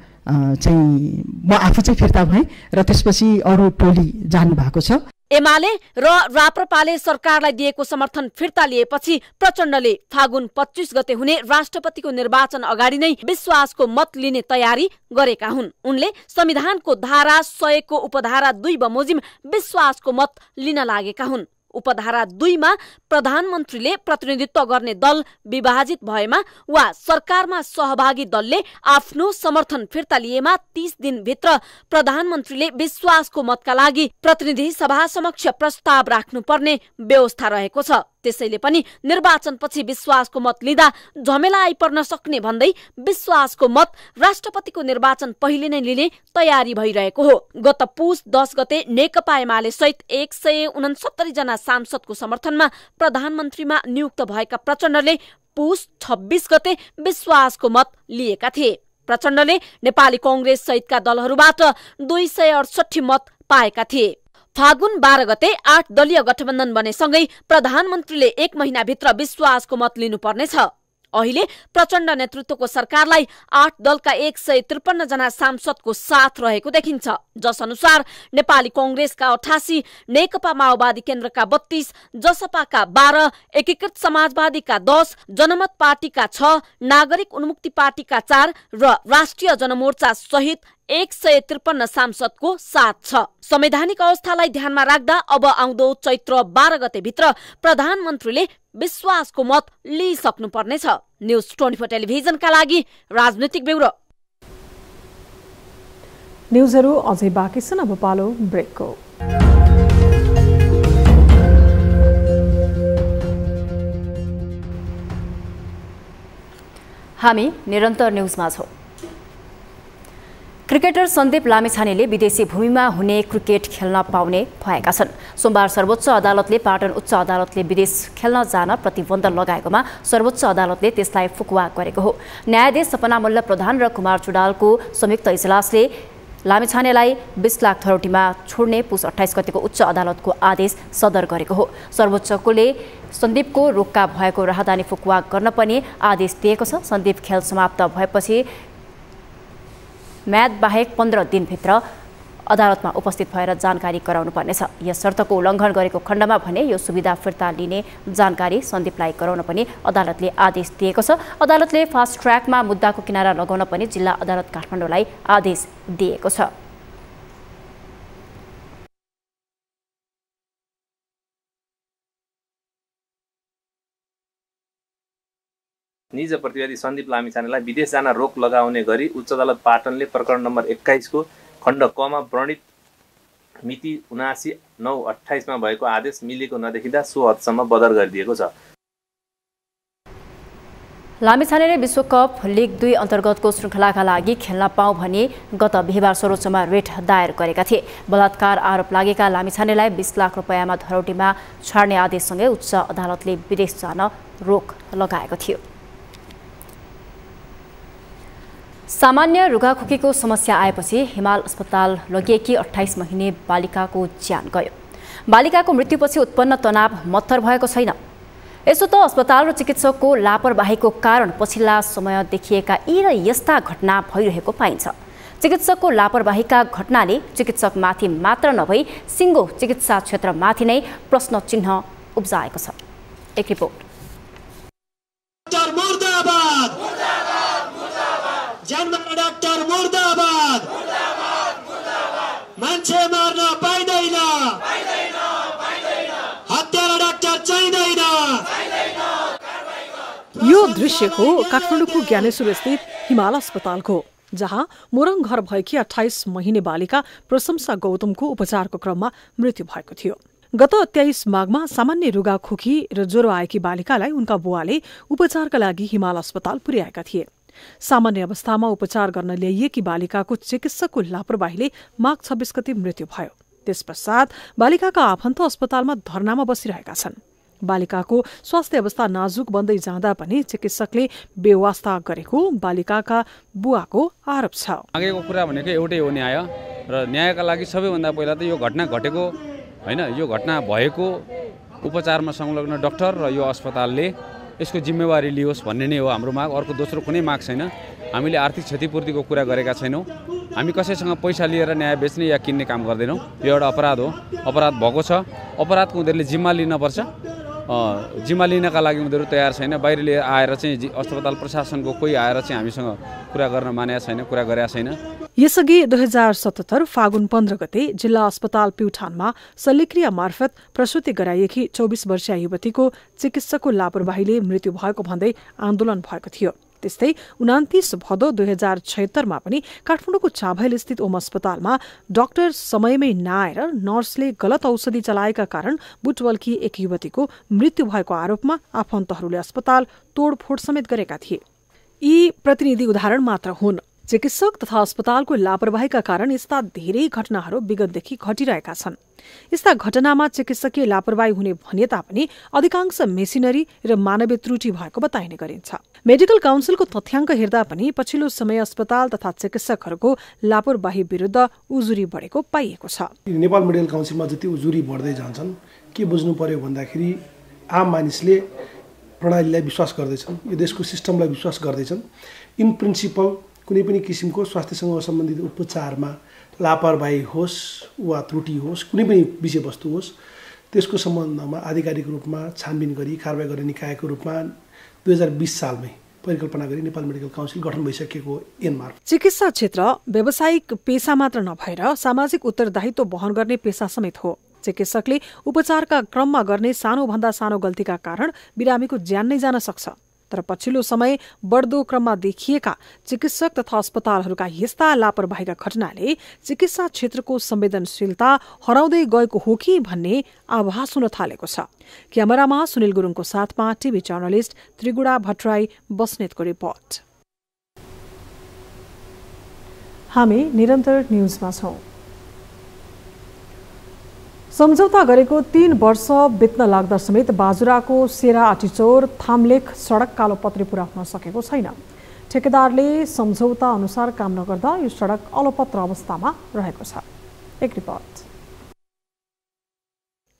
चाहिँ म आफू चाहिँ फिर्ता भएँ र त्यसपछि अरू टोली जानु भएको छ। एमाले र राप्रपाले सरकारलाई दिएको समर्थन फिर्ता लिएपछि प्रचण्डले फागुन 25 गते हुने राष्ट्रपतिको निर्वाचन अगाडि नै विश्वासको मत लिने तयारी गरेका हुन्। उनले संविधानको धारा 100 को उपधारा 2 बमोजिम विश्वासको मत लिन लागेका हुन्। उपधारा 2 मा प्रधानमन्त्रीले प्रतिनिधित्व गर्ने दल विभाजित भएमा वा सरकारमा सहभागी दलले आफ्नो समर्थन फिर्ता लिएमा 30 दिनभित्र प्रधानमन्त्रीले विश्वासको मतका लागि प्रतिनिधि सभा समक्ष प्रस्ताव राख्नुपर्ने व्यवस्था रहेको छ। त्यसैले पनि निर्वाचनपछि विश्वासको मत लिँदा झमेला आइपर्न सक्ने भन्दै विश्वासको मत राष्ट्रपतिको निर्वाचन पहिले नै लिने तयारी भइरहेको हो। गत पुस 10 गते नेकपा एमाले सहित 169 जना सांसदको समर्थनमा प्रधानमन्त्रीमा नियुक्त भएका प्रचण्डले पुस 26 गते विश्वासको मत लिएका थिए। प्रचण्डले नेपाली कांग्रेस सहितका दलहरूबाट 268 मत पाएका थिए। फागुन 12 गते 8 दलीय गठबन्धन बनेसँगै प्रधानमन्त्रीले 1 महिनाभित्र विश्वासको मत लिनुपर्नेछ। अहिले प्रचण्ड नेतृत्वको सरकारलाई 8 दलका 153 जना सांसदको साथ रहेको देखिन्छ, जस अनुसार नेपाली कांग्रेसका 88, नेकपा माओवादी केन्द्रका 32, जसपाका 12, एकीकृत समाजवादीका 10, जनमत पार्टीका 6, नागरिक उन्मुक्ति पार्टीका 4 र राष्ट्रिय जनमोर्चा सहित 153 सांसदको साथ छ। संवैधानिक अवस्थालाई ध्यानमा राख्दा अब आउँदो चैत्र 12 गते भित्र प्रधानमन्त्रीले विश्वासको मत लिइसक्नुपर्नेछ। न्यूज 24 टेलिभिजनका लागि राजनीतिक ब्युरो। न्यूजहरू अझै बाँकी छन्, अब पालो ब्रेकको। हामी निरन्तर न्यूजमा छौं। क्रिकेटर सन्दीप लामिछानेले विदेशी भूमिमा हुने क्रिकेट खेल्न पाउने भएका छन्। सोमबार सर्वोच्च अदालतले पाटन उच्च अदालतले विदेश खेल्न जान प्रतिबन्ध लगाएकोमा सर्वोच्च अदालतले त्यसलाई फुकुवा गरेको हो। न्यायाधीश सपना मल्ल प्रधान र कुमार चुडालको संयुक्त इजलासले लामिछानेलाई 20 लाख थरौटीमा छोड्ने पुस 28 गतेको उच्च अदालतको आदेश सदर गरेको हो। सर्वोच्चले सन्दीपको रोक्का भएको राहदानी फुकुवा गर्न पनि आदेश दिएको छ। सन्दीप खेल समाप्त भएपछि म्याद बाहेक 15 दिनभित्र अदालतमा उपस्थित भएर जानकारी गराउनु पर्नेछ। यस शर्तको उल्लङ्घन गरेको खण्डमा भने यो सुविधा फिर्ता लिने जानकारी सन्दीपलाई गराउन पनि अदालतले आदेश दिएको छ। अदालतले फास्ट ट्र्याकमा मुद्दाको किनारा लगाउन पनि जिल्ला अदालत काठमाडौँलाई आदेश दिएको छ। निज प्रतिवादी सन्दीप लामिछानेलाई विदेश जान रोक लगाउने गरी उच्च अदालत पाटनले प्रकरण नम्बर 21 को खण्ड क मा वर्णित मिति 79/9/28 मा भएको आदेश मिलेको नदेखिँदा सो हदसम्म बदर गरिदिएको छ। लामिछानेले विश्वकप लिग 2 अन्तर्गतको श्रृङ्खलाका लागि खेल्न पाऊ भनी गत बिहीबार सर्वोच्चमा रेट दायर गरेका थिए। बलात्कार आरोप लागेका लामिछानेलाई 20 लाख रुपैयाँमा धरौटीमा छाड्ने आदेशसँगै उच्च अदालतले विदेश जान रोक लगाएको थियो। सामान्य रुगाखोकीको समस्या आएपछि हिमाल अस्पताल लगिएकी 28 महिने बालिकाको ज्यान गयो। बालिकाको मृत्युपछि उत्पन्न तनाव मत्थर भएको छैन। यसो त अस्पताल र चिकित्सकको लापरवाहीको कारण पछिल्ला समय देखिएका यी र यस्ता घटना भइरहेको पाइन्छ। चिकित्सकको लापरवाहीका घटनाले चिकित्सकमाथि मात्र नभई सिङ्गो चिकित्सा क्षेत्रमाथि नै प्रश्न चिन्ह उब्जाएको छ। एक रिपोर्ट। डाक्टर मुर्दाबाद, मान्छे मार्न पाइँदैन, हत्यारा डाक्टर चाहिँदैन। यो दृश्य हो काठमाडौँको ज्ञानेश्वर स्थित हिमाल अस्पतालको, जहाँ मोरङ घर भएकी 28 महिने बालिका प्रशंसा गौतमको उपचारको क्रममा मृत्यु भएको थियो। गत 23 माघमा सामान्य रुगाखोकी र ज्वरो आएकी बालिकालाई उनका बुवाले उपचारका लागि हिमाल अस्पताल पुर्याएका थिए। सामान्य अवस्थामा उपचार गर्न ल्याइएकी बालिकाको चिकित्सकको लापरवाहीले माघ 26 गते मृत्यु भयो। त्यसपश्चात बालिकाका आफन्त अस्पतालमा धरनामा बसिरहेका छन्। बालिकाको स्वास्थ्य अवस्था नाजुक बन्दै जाँदा पनि चिकित्सकले बेवास्ता गरेको बालिकाका बुवाको आरोप छ। अघिको कुरा भनेको एउटै हो, न्याय। र न्यायका लागि सबैभन्दा पहिला त यो घटना घटेको हैन, यो घटना भएको उपचारमा संलग्न डाक्टर र यो अस्पतालले यसको जिम्मेवारी लियोस् भन्ने नै हो हाम्रो माग। अर्को दोस्रो कुनै माग छैन। हामीले आर्थिक क्षतिपूर्तिको कुरा गरेका छैनौँ। हामी कसैसँग पैसा लिएर न्याय बेच्ने या किन्ने काम गर्दैनौँ। यो एउटा अपराध हो, अपराध भएको छ। अपराधको उनीहरूले जिम्मा लिनुपर्छ। जिम्मा लिनका लागि उनीहरू तयार छैन। बाहिरले आएर चाहिँ अस्पताल प्रशासनको कोही आएर चाहिँ हामीसँग कुरा गर्न मानेको छैन, कुरा गरेका छैन। यसअघि 2077 फागुन 15 गते जिल्ला अस्पताल प्युठानमा शल्यक्रिया मार्फत प्रसुति गराइएकी 24 वर्षीय युवतीको चिकित्सकको लापरवाहीले मृत्यु भएको भन्दै आन्दोलन भएको थियो। त्यस्तै 29 भदौ 2076 पनि काठमाडौँको चाभैल स्थित ओम अस्पतालमा डाक्टर समयमै नआएर नर्सले गलत औषधि चलाएका कारण बुटवलकी एक युवतीको मृत्यु भएको आरोपमा आफन्तहरूले अस्पताल तोडफोड समेत गरेका थिए। यी प्रतिनिधि उदाहरण मात्र हुन्। चिकित्सक तथा अस्पतालको लापरवाहीका कारण यस्ता धेरै घटनाहरू विगतदेखि घटिरहेका छन्। यस्ता घटनामा चिकित्सकीय लापरवाही हुने भने तापनि अधिकांश मेसिनरी र मानवीय त्रुटि भएको बताइने गरिन्छ। मेडिकल काउन्सिलको तथ्याङ्क हेर्दा पनि पछिल्लो समय अस्पताल तथा चिकित्सकहरूको लापरवाही विरुद्ध उजुरी बढेको पाइएको छ। नेपाल मेडिकल काउन्सिलमा जति उजुरी बढ्दै जान्छन् के बुझ्नु पर्यो भन्दाखेरि आम मानिसले प्रणालीलाई विश्वास गर्दैछन्, यो देशको सिस्टमलाई विश्वास गर्दैछन्। इन प्रिन्सिपल कुनै पनि किसिमको स्वास्थ्यसँग सम्बन्धित उपचारमा लापरवाही होस् वा त्रुटि होस्, कुनै पनि विषयवस्तु होस्, त्यसको सम्बन्धमा आधिकारिक रूपमा छानबिन गरी कारबाही गर्ने निकायको रूपमा 2020 सालमै परिकल्पना गरी नेपाल मेडिकल काउन्सिल गठन भइसकेको ऐनमार्फत चिकित्सा क्षेत्र व्यावसायिक पेशा मात्र नभएर सामाजिक उत्तरदायित्व वहन गर्ने पेशा समेत हो। चिकित्सकले उपचारका क्रममा गर्ने सानोभन्दा सानो गल्तीका कारण बिरामीको ज्यान नै जान सक्छ। तर पछिल्लो समय बढ्दो क्रममा देखिएका चिकित्सक तथा अस्पतालहरूका यस्ता लापरवाहीका घटनाले चिकित्सा क्षेत्रको संवेदनशीलता हराउँदै गएको हो कि भन्ने आभास हुन थालेको छ। क्यामेरामा सुनिल गुरुङको साथमा टिभी जर्नलिस्ट त्रिगुणा भट्टराई बस्नेतको रिपोर्ट। हामी निरन्तर न्यूजमा छौं। सम्झौता गरेको 3 वर्ष बित्न लाग्दा समेत बाजुराको सेरा आटिचौर थामलेख सडक कालोपत्री पूरा हुन सकेको छैन। ठेकेदारले सम्झौता अनुसार काम नगर्दा यो सडक अलपत्र अवस्थामा रहेको छ। एक रिपोर्ट।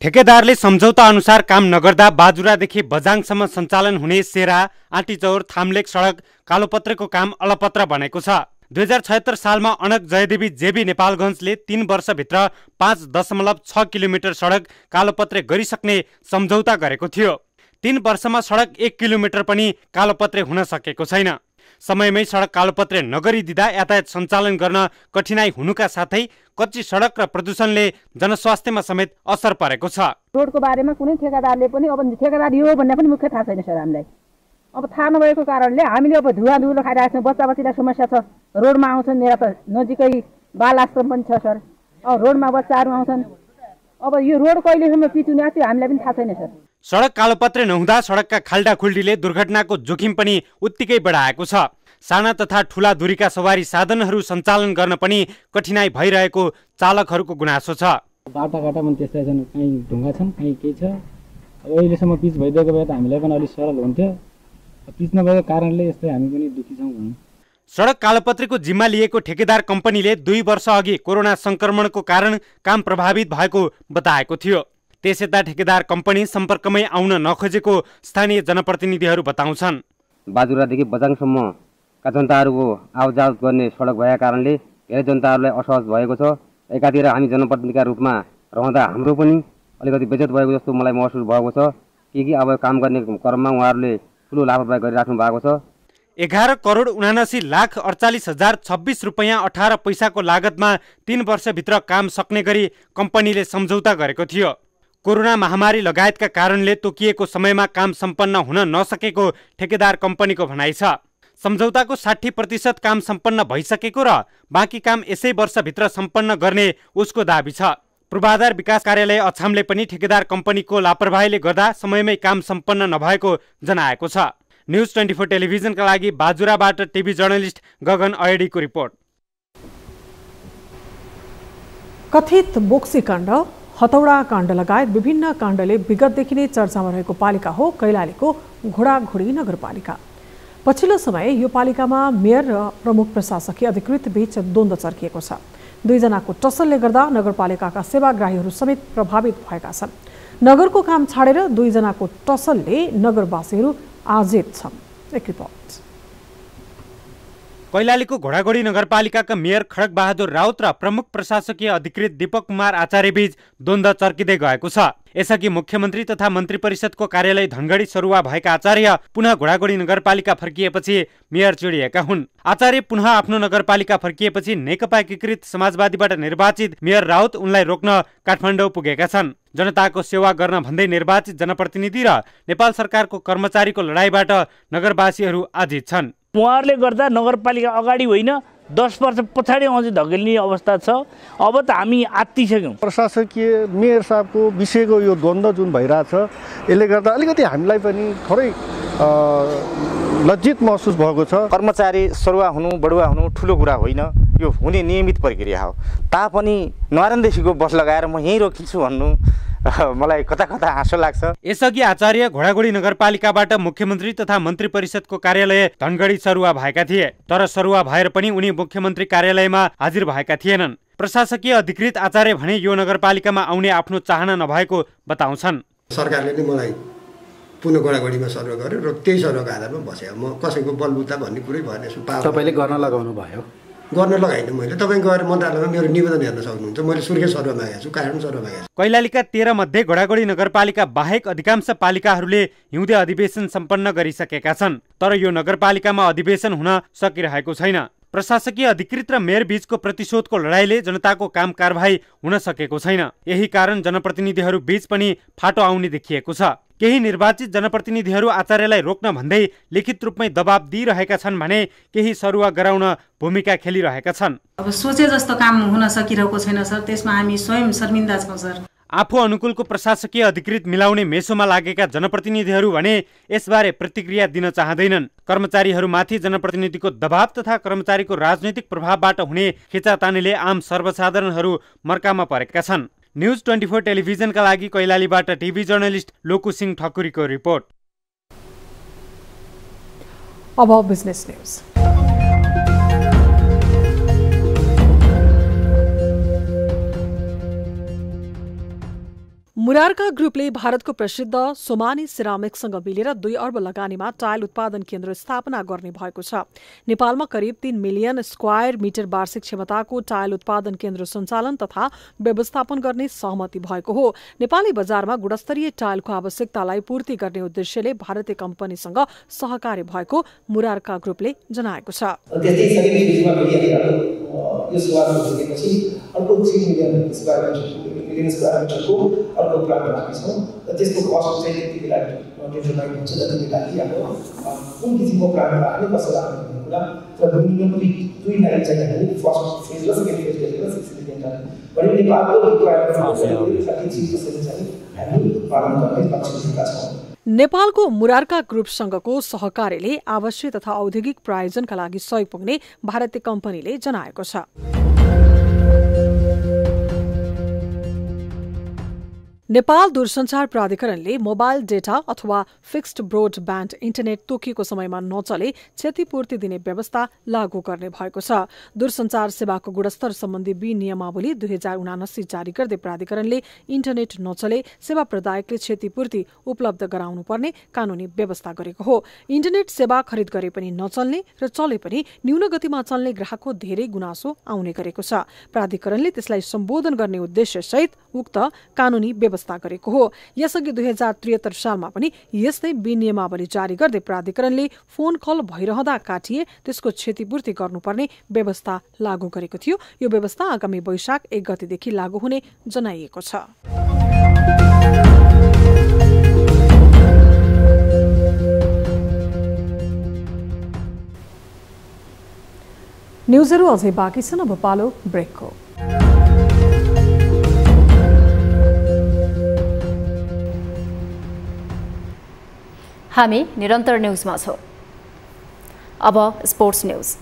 ठेकेदारले सम्झौता अनुसार काम नगर्दा बाजुरादेखि बजाङसम्म सञ्चालन हुने सेरा आटिचौर थामलेख सडक कालोपत्रेको काम अलपत्र बनेको छ। 2076 सालमा अनक जयदेवी जेबी नेपालगञ्जले 3 वर्षभित्र 5.6 किलोमिटर सडक कालोपत्रे गरिसक्ने सम्झौता गरेको थियो। 3 वर्षमा सडक 1 किलोमिटर पनि कालोपत्रे हुन सकेको छैन। समयमै सडक कालोपत्रे नगरिदिँदा यातायात सञ्चालन गर्न कठिनाई हुनुका साथै कच्ची सडक र प्रदूषणले जनस्वास्थ्यमा समेत असर परेको छ। रोडको बारेमा कुनै ठेकेदारले पनि अब ठेकेदार यो भन्ने पनि मुख्य थाहा छैन सर हामीलाई। अब थाहा नभएको कारणले हामीले अब धुवा खाइरहेको छौँ। बच्चाबच्चीलाई समस्या छ। रोडमा आउँछन्, मेरा त नजिकै बाल आश्रम पनि छ सर। अब रोडमा बच्चाहरू आउँछन्। अब यो रोड कहिलेसम्म पिचुने त्यो हामीलाई पनि थाहा छैन सर। सडक कालोपत्रे नहुँदा सडकका खाल्डाखुल्डीले दुर्घटनाको जोखिम पनि उत्तिकै बढाएको छ। साना तथा ठूला दूरीका सवारी साधनहरू सञ्चालन गर्न पनि कठिनाई भइरहेको चालकहरूको गुनासो छ। बाटाघाटामा त्यस्तै छन्, कहीँ ढुङ्गा छन्, कहीँ केही छ। अब अहिलेसम्म पिच भइदिएको भए त हामीलाई पनि अलिक सरल हुन्थ्यो। पिच नभएको कारणले यस्तै हामी पनि दुखी छौँ। सडक कालोपत्रेको जिम्मा लिएको ठेकेदार कम्पनीले 2 वर्ष अघि कोरोना संक्रमणको कारण काम प्रभावित भएको बताएको थियो। त्यसयता ठेकेदार कम्पनी सम्पर्कमै आउन नखोजेको स्थानीय जनप्रतिनिधिहरू बताउँछन्। बाजुरादेखि बजाङसम्मका जनताहरूको आवाजात गर्ने सडक भएका कारणले धेरै जनताहरूलाई असहज भएको छ। एकातिर हामी जनप्रतिनिधिका रूपमा रहँदा हाम्रो पनि अलिकति बेइज्जत भएको जस्तो मलाई महसुस भएको छ। कि अब काम गर्ने क्रममा उहाँहरूले ठुलो लापरवाही गरिराख्नु भएको छ। 11,79,48,026 रुपैयाँ 18 पैसाको लागतमा 3 वर्षभित्र काम सक्ने गरी कम्पनीले सम्झौता गरेको थियो। कोरोना महामारी लगायतका कारणले तोकिएको समयमा काम सम्पन्न हुन नसकेको ठेकेदार कम्पनीको भनाइ छ। सम्झौताको 60% काम सम्पन्न भइसकेको र बाँकी काम यसै वर्षभित्र सम्पन्न गर्ने उसको दाबी छ। पूर्वाधार विकास कार्यालय अछामले पनि ठेकेदार कम्पनीको लापरवाहीले गर्दा समयमै काम सम्पन्न नभएको जनाएको छ। न्यूज 24 टेलिभिजनका लागि बाजुराबाट टिभी जर्नलिस्ट गगन अयडीको रिपोर्ट। कथित बोक्सी काण्ड, हतौडा काण्ड लगायत विभिन्न काण्डले विगतदेखि नै चर्चामा रहेको पालिका हो कैलालीको घोडाघोडी नगरपालिका। पछिल्लो समय यो पालिकामा मेयर र प्रमुख प्रशासकीय अधिकृत बीच द्वन्द्व चर्किएको छ। 2 जनाको टसलले गर्दा नगरपालिकाका सेवाग्राहीहरू समेत प्रभावित भएका छन्। नगरको काम छाडेर 2 जनाको टसलले नगरवासीहरू आजित छन्। एक रिपोर्ट। कैलालीको घोडाघोडी नगरपालिकाका मेयर खड्ग बहादुर राउत र प्रमुख प्रशासकीय अधिकृत दीपक कुमार आचार्य बीच द्वन्द्व चर्किँदै गएको छ। यसअघि मुख्यमन्त्री तथा मन्त्री परिषदको कार्यालय धनगढी सरुवा भएका आचार्य पुनः घोडाघोडी नगरपालिका फर्किएपछि मेयर चिडिएका हुन्। आचार्य पुनः आफ्नो नगरपालिका फर्किएपछि नेकपा एकीकृत समाजवादीबाट निर्वाचित मेयर राउत उनलाई रोक्न काठमाडौँ पुगेका छन्। जनताको सेवा गर्न भन्दै निर्वाचित जनप्रतिनिधि र नेपाल सरकारको कर्मचारीको लडाईँबाट नगरवासीहरू आजित छन्। उहाँहरूले गर्दा नगरपालिका अगाडि होइन 10 वर्ष पछाडि अझै धकेल्ने अवस्था छ। अब त हामी आत्तिसक्यौँ। प्रशासकीय मेयर साहबको विषयको यो द्वन्द्व जुन भइरहेछ यसले गर्दा अलिकति हामीलाई पनि थोरै लज्जित महसुस भएको छ। कर्मचारी सरुवा हुनु बढुवा हुनु ठुलो कुरा होइन, यो हुने नियमित प्रक्रिया हो। तापनि नारायणदेखिको बस लगाएर म यहीँ रोकिन्छु भन्नु मलाई कता कता हाँसो लाग्छ। यसअघि आचार्य घोडाघोडी नगरपालिकाबाट मुख्यमन्त्री तथा मन्त्री परिषदको कार्यालय धनगढी सरुवा भएका थिए। तर सरुवा भएर पनि उनी मुख्यमन्त्री कार्यालयमा हाजिर भएका थिएनन्। प्रशासकीय अधिकृत आचार्य भने यो नगरपालिकामा आउने आफ्नो चाहना नभएको बताउँछन्। सरकारले नै मलाई पुनः गडागडीमा सर्वे गर्यो र त्यही सर्वेको आधारमा बस्यो। म कसैको बलबुता भन्ने कुरै भएन। तपाईँले गर्न लगाउनु भयो? गर्न लगाइनँ मैले। तपाईँ गएर मन्त्रालयमा मेरो निवेदन हेर्न सक्नुहुन्छ। मैले सुर्खेत सर्वे मागेको छु, काठमाडौँ सर्वे मागेको छु। कैलालीका 13 मध्ये गडागडी नगरपालिका बाहेक अधिकांश पालिकाहरूले हिउँदे अधिवेशन सम्पन्न गरिसकेका छन्, तर यो नगरपालिकामा अधिवेशन हुन सकिरहेको छैन। प्रशासकीय अधिकृत र मेयर बीचको प्रतिशोधको लडाईँले जनताको काम कारबाही हुन सकेको छैन। यही कारण जनप्रतिनिधिहरू बीच पनि फाटो आउने देखिएको छ। केही निर्वाचित जनप्रतिनिधिहरू आचार्यलाई रोक्न भन्दै लिखित रूपमै दबाब दिइरहेका छन् भने केही सरुवा गराउन भूमिका खेलिरहेका छन्। अब सोचे जस्तो काम हुन सकिरहेको छैन सर, त्यसमा हामी स्वयं शर्मिन्दा छौँ सर। आफू अनुकूलको प्रशासकीय अधिकृत मिलाउने मेसोमा लागेका जनप्रतिनिधिहरू भने यसबारे प्रतिक्रिया दिन चाहँदैनन्। कर्मचारीहरूमाथि जनप्रतिनिधिको दबाव तथा कर्मचारीको राजनैतिक प्रभावबाट हुने खिचातानीले आम सर्वसाधारणहरू मर्कामा परेका छन्। न्युज 24 टेलिभिजनका लागि कैलालीबाट टिभी जर्नलिस्ट लोकु सिंह ठकुरीको रिपोर्ट। अब बिजनेस न्युज। मुरारका ग्रुपले भारतको प्रसिद्ध सोमानी सिरामिकसँग मिलेर 2 अर्ब लगानीमा टाइल उत्पादन केन्द्र स्थापना गर्ने भएको छ। नेपालमा करिब 3 मिलियन स्क्वायर मिटर वार्षिक क्षमताको टाइल उत्पादन केन्द्र सञ्चालन तथा व्यवस्थापन गर्ने सहमति भएको हो। नेपाली बजारमा गुणस्तरीय टाइलको आवश्यकतालाई पूर्ति गर्ने उद्देश्यले भारतीय कम्पनीसँग सहकार्य भएको मुरारका ग्रुपले जनाएको छ। अर्को प्लान राखेछौँ र त्यसको कस्ट चाहिँ त्यति बेला डिटरमाइन हुन्छ जति बेला कि अब कुन किसिमको प्लान राख्ने कसो राख्ने भन्ने कुरा र मिनिमम 2 लाइन चाहिँ हामी फर्स्ट फेज र सेकेन्ड फेज गरेर 6 मिलियन टन भने नेपालको रिक्वायरमेन्ट 36% चाहिँ हामी पालन गर्ने लक्ष्य लिएका छौँ। नेपालको मुरारका ग्रुपसँगको सहकार्यले आवश्यक तथा औद्योगिक प्रायोजनका लागि सहयोग पुग्ने भारतीय कम्पनीले जनाएको छ। नेपाल दूरसञ्चार प्राधिकरणले मोबाइल डेटा अथवा फिक्स्ड ब्रोडब्यान्ड इन्टरनेट तोकिएको समयमा नचले क्षतिपूर्ति दिने व्यवस्था लागू गर्ने भएको छ। दूरसञ्चार सेवाको गुणस्तर सम्बन्धी विनियमावली 2079 जारी गर्दै प्राधिकरणले इन्टरनेट नचले सेवा प्रदायकले क्षतिपूर्ति उपलब्ध गराउनुपर्ने कानूनी व्यवस्था गरेको हो। इन्टरनेट सेवा खरिद गरे पनि नचल्ने र चले पनि न्यून गतिमा चल्ने ग्राहकको धेरै गुनासो आउने गरेको छ। प्राधिकरणले त्यसलाई सम्बोधन गर्ने उद्देश्यसहित उक्त कानूनी व्यवस्था गरेको हो। यसअघि 2073 सालमा पनि यस्तै विनियमावली जारी गर्दै प्राधिकरणले फोन कल भइरहँदा काटिए त्यसको क्षतिपूर्ति गर्नुपर्ने व्यवस्था लागू गरेको थियो। यो व्यवस्था आगामी वैशाख 1 गतेदेखि लागू हुने जनाइएको छ। न्युजहरू अझै बाँकी छन्, अब पालो ब्रेकको। हामी निरन्तर न्युजमा छौँ। अब स्पोर्ट्स न्युज।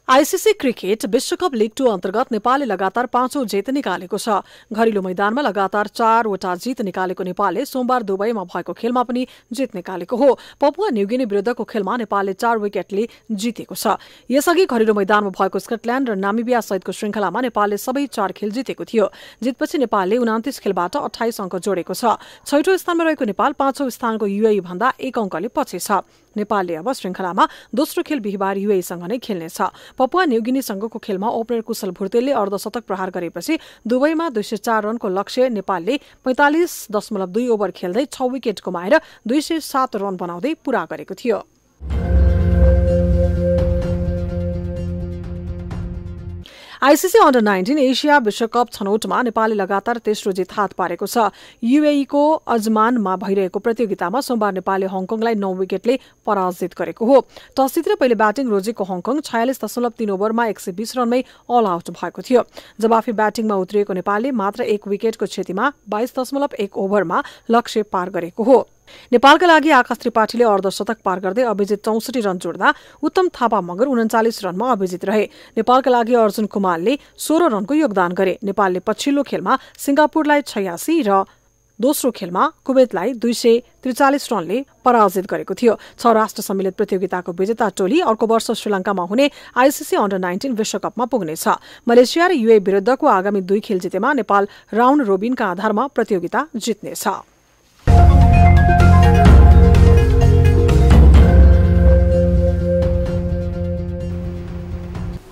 आईसीसी क्रिकेट विश्वकप लिग 2 अन्तर्गत नेपालले लगातार 5औं जित निकालेको छ। घरेलु मैदानमा लगातार 4वटा जित निकालेको नेपालले सोमबार दुबईमा भएको खेलमा पनि जित निकालेको हो। पपुवा न्युगिनी विरुद्धको खेलमा नेपालले 4 विकेटले जितेको छ। यसअघि घरेलु मैदानमा भएको स्कटल्याण्ड र नामिबिया सहितको श्रृंखलामा नेपालले सबै 4 खेल जितेको थियो। जितपछि नेपालले 29 खेलबाट 28 अङ्क जोडेको छ। 6औं स्थानमा रहेको नेपाल 5औं स्थानको यूएई भन्दा 1 अङ्कले पछि छ। नेपालले अब श्रृंखलामा दोस्रो खेल बिहिबार यूएईसँग नै खेल्नेछ। पपुवा न्युगिनीसँगको खेलमा ओपनर कुशल भुर्तेलले अर्धशतक प्रहार गरेपछि दुबईमा 204 रनको लक्ष्य नेपालले 45.2 ओभर खेल्दै 6 विकेट गुमाएर 207 रन बनाउँदै पूरा गरेको थियो। आईसीसी अन्डर 19 एसिया विश्वकप छनौटमा नेपालले लगातार तेस्रो जित हात पारेको छ। यूएईको अजमानमा भइरहेको प्रतियोगितामा सोमबार नेपालले हङकङलाई 9 विकेटले पराजित गरेको हो। टस जितेर पहिले ब्याटिङ रोजेको हङकङ 46.3 ओभरमा 120 रनमै अल आउट भएको थियो। जवाफी ब्याटिङमा उत्रिएको नेपालले मात्र 1 विकेटको क्षतिमा 22.1 ओभरमा लक्ष्य पार गरेको हो। नेपालका लागि आकाश त्रिपाठीले अर्धशतक पार गर्दै अभिजित 64 रन जोड्दा उत्तम थापा मगर 39 रनमा अभिजित रहे। नेपालका लागि अर्जुन कुमारले 16 रनको योगदान गरे। नेपालले पछिल्लो खेलमा सिंगापुरलाई 86 र दोस्रो खेलमा कुवेतलाई 243 रनले पराजित गरेको थियो। 6 राष्ट्र सम्मिलित प्रतियोगिताको विजेता टोली अर्को वर्ष श्रीलङ्कामा हुने आईसीसी अन्डर-19 विश्वकपमा पुग्नेछ। मलेसिया र यूए विरुद्धको आगामी 2 खेल जितेमा नेपाल राउन्ड रोबिनका आधारमा प्रतियोगिता जित्नेछ।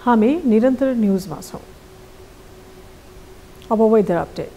हामी निरन्तर न्यूजमा छौं। अब वेदर अपडेट।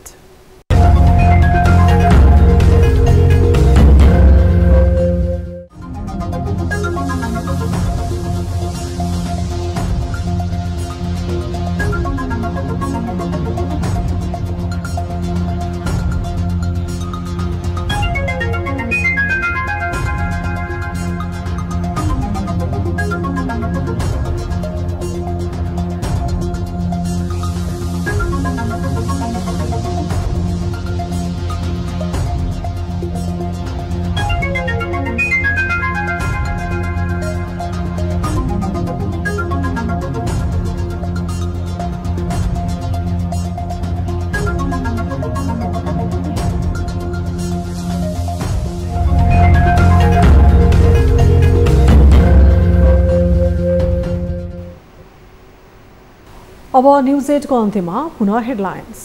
अब न्यूज 8 को अन्त्यमा पुनः हेडलाइन्स।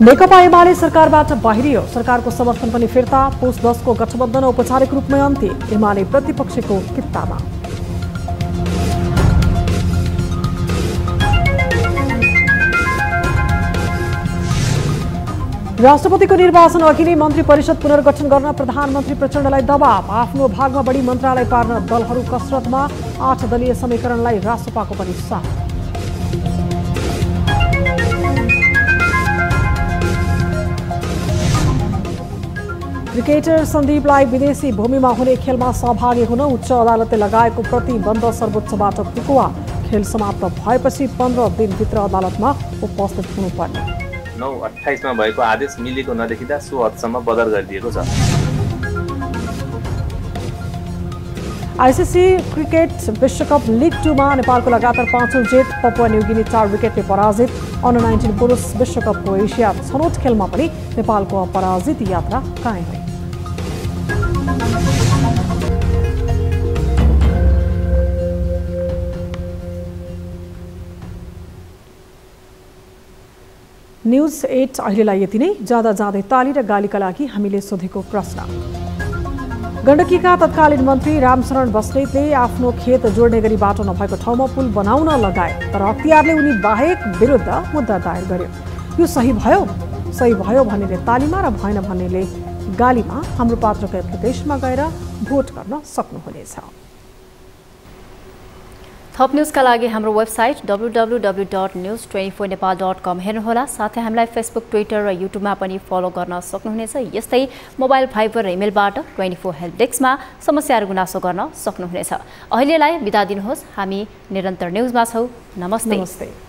नेकपा एमाले सरकारबाट बाहिरियो, सरकारको समर्थन पनि फिर्ता। पुस 10 को गठबन्धन औपचारिक रूपमै अन्त्य, एमाले प्रतिपक्षको कित्तामा। राष्ट्रपतिको निर्वाचन अघि नै मन्त्री परिषद पुनर्गठन गर्न प्रधानमन्त्री प्रचण्डलाई दबाव। आफ्नो भागमा बढी मन्त्रालय पार्न दलहरू कसरतमा। 8 दलीय समीकरणलाई रासपाको पनि साथ। क्रिकेटर सन्दीपलाई विदेशी भूमिमा हुने खेलमा सहभागी हुन उच्च अदालतले लगाएको प्रतिबन्ध सर्वोच्चबाट फुकुवा। खेल समाप्त भएपछि 15 दिनभित्र अदालतमा उपस्थित हुनुपर्ने। 9/28 मा भएको आदेश मिलेको नदेखिँदा सो हदसम्म बदर गरिदिएको छ। आईसीसी क्रिकेट विश्वकप लिग 2 मा नेपालको लगातार 5औं जित। पपुवा न्युगिनी 4 विकेटले पराजित। अन्डर-19 पुरुष विश्वकपको एसिया छनौट खेलमा पनि नेपालको अपराजित यात्रा कायम। न्यूज 8 अहिलेलाई यति नै। जाँदा जाँदै ताली र गालीका लागि हामीले सोधेको प्रश्न। गण्डकीका तत्कालीन मन्त्री रामशरण बस्नेतले आफ्नो खेत जोड्ने गरी बाटो नभएको ठाउँमा पुल बनाउन लगाए, तर अख्तियारले उनी बाहेक विरुद्ध मुद्दा दायर गर्यो। यो सही भयो? सही भयो भन्नेले तालीमा र भएन भन्नेले गालीमा हाम्रो पात्रको एप्लिकेसनमा गएर भोट गर्न सक्नुहुनेछ। थप न्यूजका लागि हाम्रो वेबसाइट www.news24nepal.com हेर्नुहोला। साथै हामीलाई फेसबुक, ट्विटर र युट्युबमा पनि फलो गर्न सक्नुहुनेछ। यस्तै मोबाइल फाइबर र इमेलबाट 24 हेल्प डेस्कमा समस्याहरू गुनासो गर्न सक्नुहुनेछ। अहिलेलाई बिदा दिनुहोस्। हामी निरन्तर न्यूजमा छौं। नमस्ते।